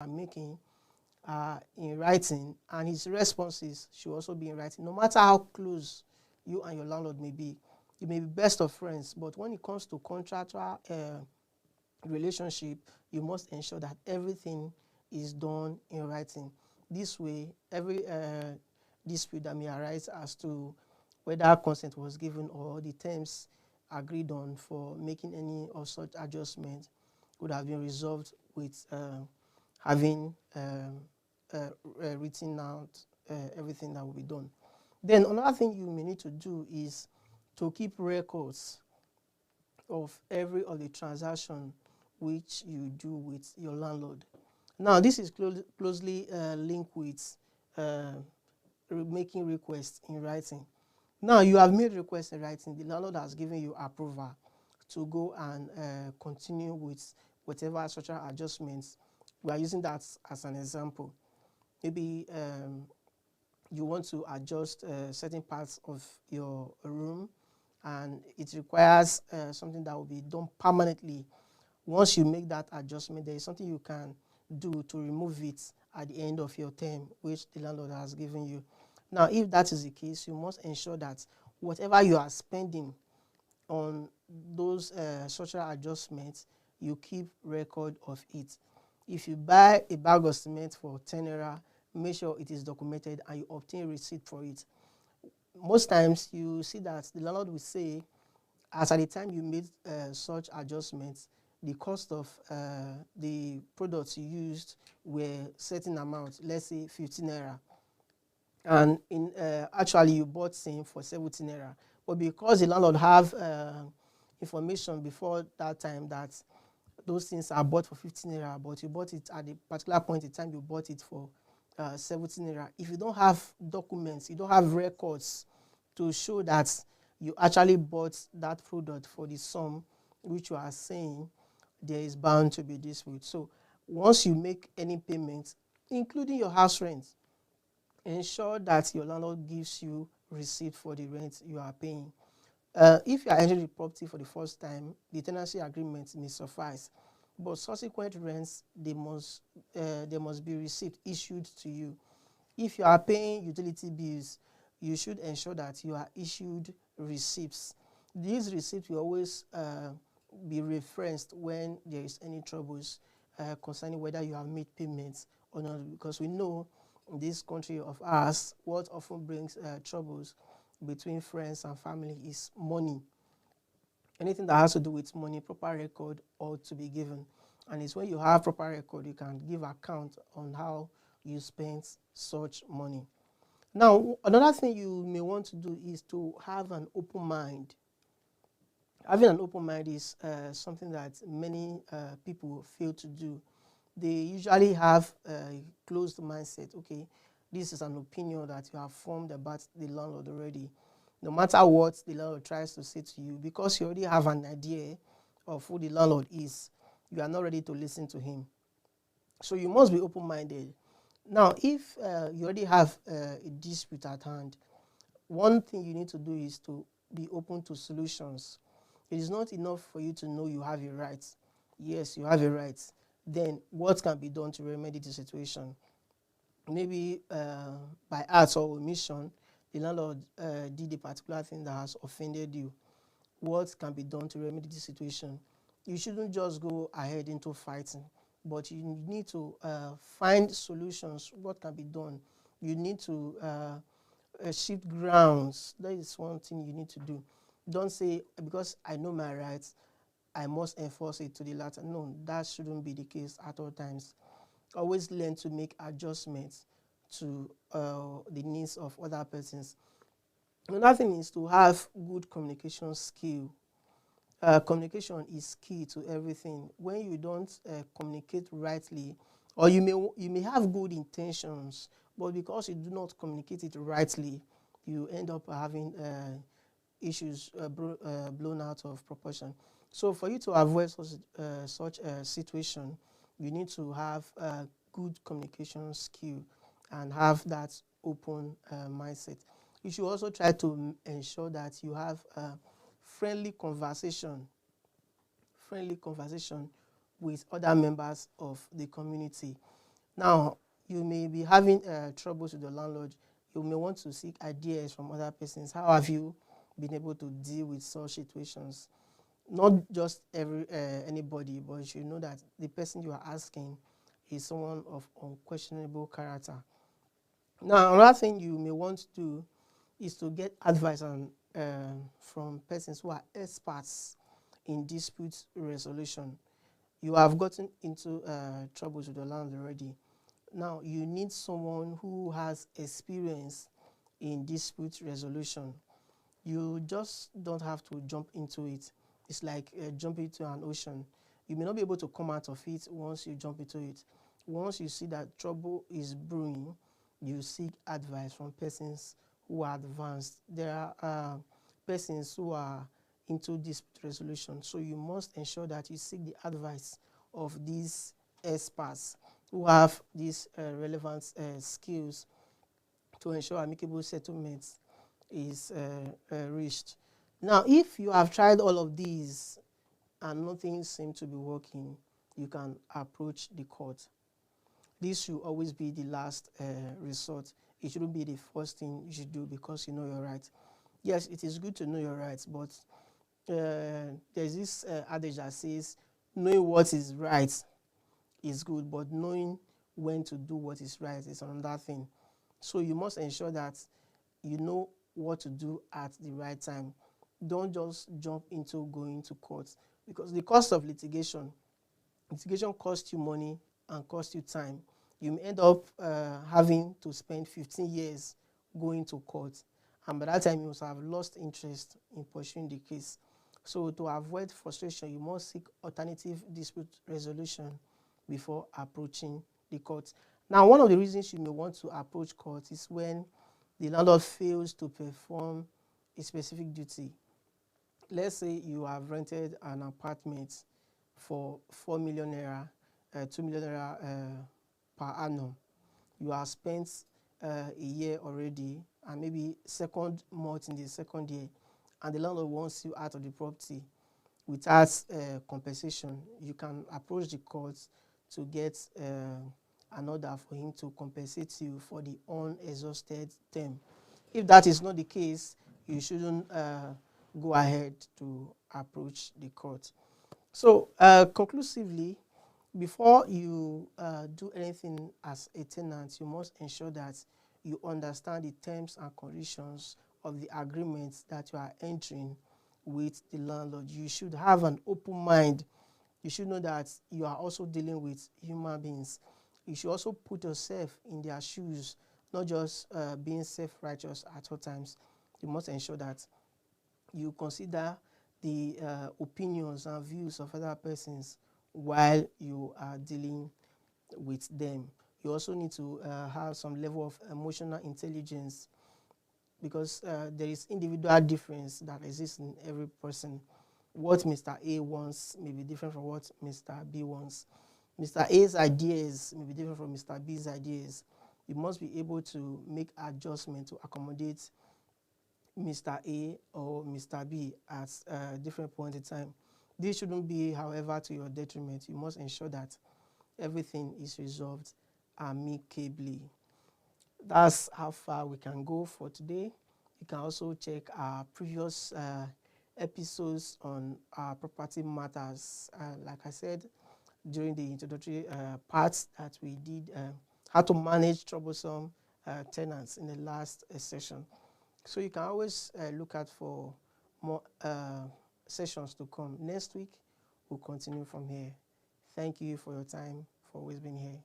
are making in writing, and his responses should also be in writing. No matter how close you and your landlord may be, you may be best of friends, but when it comes to contractual relationship, you must ensure that everything is done in writing. This way, every dispute that may arise as to whether consent was given or the terms agreed on for making any of such adjustments would have been resolved with having written out everything that will be done. Then another thing you may need to do is to keep records of every of the transaction which you do with your landlord. Now, this is closely linked with making requests in writing. Now, you have made requests in writing. The landlord has given you approval to go and continue with whatever social adjustments. We are using that as an example. Maybe you want to adjust certain parts of your room, and it requires something that will be done permanently. Once you make that adjustment, there is something you can do to remove it at the end of your term, which the landlord has given you. Now, if that is the case, you must ensure that whatever you are spending on those social adjustments, you keep record of it. If you buy a bag of cement for 10 naira, make sure it is documented and you obtain receipt for it. Most times you see that the landlord will say, as at the time you made such adjustments, the cost of the products you used were certain amount, let's say 15 naira. And actually you bought same for 17 naira. But because the landlord have information before that time that those things are bought for 15 naira, but you bought it at a particular point in time, you bought it for 17 naira. If you don't have documents, you don't have records to show that you actually bought that product for the sum which you are saying, there is bound to be dispute. So once you make any payment, including your house rent, ensure that your landlord gives you receipt for the rent you are paying. If you are entering the property for the first time, the tenancy agreement may suffice, but subsequent rents, there must be receipt issued to you. If you are paying utility bills, you should ensure that you are issued receipts. These receipts will always be referenced when there is any troubles concerning whether you have made payments or not, because we know in this country of ours, what often brings troubles between friends and family is money. Anything that has to do with money, proper record ought to be given. And it's when you have proper record, you can give account on how you spent such money. Now, another thing you may want to do is to have an open mind. Having an open mind is something that many people fail to do. They usually have a closed mindset. Okay, this is an opinion that you have formed about the landlord already. No matter what the landlord tries to say to you, because you already have an idea of who the landlord is, you are not ready to listen to him. So you must be open-minded. Now, if you already have a dispute at hand, one thing you need to do is to be open to solutions. It is not enough for you to know you have a right. Yes, you have a right. Then what can be done to remedy the situation? Maybe by acts or omission, the landlord did a particular thing that has offended you. What can be done to remedy the situation? You shouldn't just go ahead into fighting, but you need to find solutions. What can be done? You need to shift grounds. That is one thing you need to do. Don't say, because I know my rights, I must enforce it to the latter. No, that shouldn't be the case at all times. Always learn to make adjustments to the needs of other persons. Another thing is to have good communication skill. Communication is key to everything. When you don't communicate rightly, or you may have good intentions, but because you do not communicate it rightly, you end up having issues blown out of proportion. So for you to avoid such a situation, you need to have a good communication skill and have that open mindset. You should also try to ensure that you have friendly conversation with other members of the community. Now, you may be having troubles with the landlord. You may want to seek ideas from other persons. How have you been able to deal with such situations? Not just anybody, but you should know that the person you are asking is someone of unquestionable character. Now, another thing you may want to do is to get advice from persons who are experts in dispute resolution. You have gotten into troubles with the landlord already. Now, you need someone who has experience in dispute resolution. You just don't have to jump into it. It's like jumping into an ocean. You may not be able to come out of it once you jump into it. Once you see that trouble is brewing, you seek advice from persons who are advanced. There are persons who are into dispute resolution, so you must ensure that you seek the advice of these experts who have these relevant skills to ensure amicable settlements is reached. Now, if you have tried all of these and nothing seems to be working, you can approach the court. This should always be the last resort. It shouldn't be the first thing you should do because you know your rights. Yes, it is good to know your rights, but there's this adage that says knowing what is right is good, but knowing when to do what is right is another thing. So you must ensure that you know what to do at the right time. Don't just jump into going to court, because the cost of litigation costs you money and costs you time. You may end up having to spend 15 years going to court, and by that time you must have lost interest in pursuing the case. So to avoid frustration, you must seek alternative dispute resolution before approaching the court. Now, one of the reasons you may want to approach court is when the landlord fails to perform a specific duty. Let's say you have rented an apartment for 4 million naira, 2 million naira per annum. You have spent a year already, and maybe second month in the second year, and the landlord wants you out of the property without compensation. You can approach the court to get an order for him to compensate you for the unexhausted term. If that is not the case, you shouldn't go ahead to approach the court. So, conclusively, before you do anything as a tenant, you must ensure that you understand the terms and conditions of the agreements that you are entering with the landlord. You should have an open mind. You should know that you are also dealing with human beings. You should also put yourself in their shoes, not just being self-righteous at all times. You must ensure that you consider the opinions and views of other persons while you are dealing with them. You also need to have some level of emotional intelligence, because there is individual difference that exists in every person. What Mr. A wants may be different from what Mr. B wants. Mr. A's ideas may be different from Mr. B's ideas. You must be able to make adjustments to accommodate Mr. A or Mr. B at different points in time. This shouldn't be, however, to your detriment. You must ensure that everything is resolved amicably. That's how far we can go for today. You can also check our previous episodes on our property matters. Like I said during the introductory parts, that we did how to manage troublesome tenants in the last session. So you can always look out for more sessions to come. Next week, we'll continue from here. Thank you for your time, for always being here.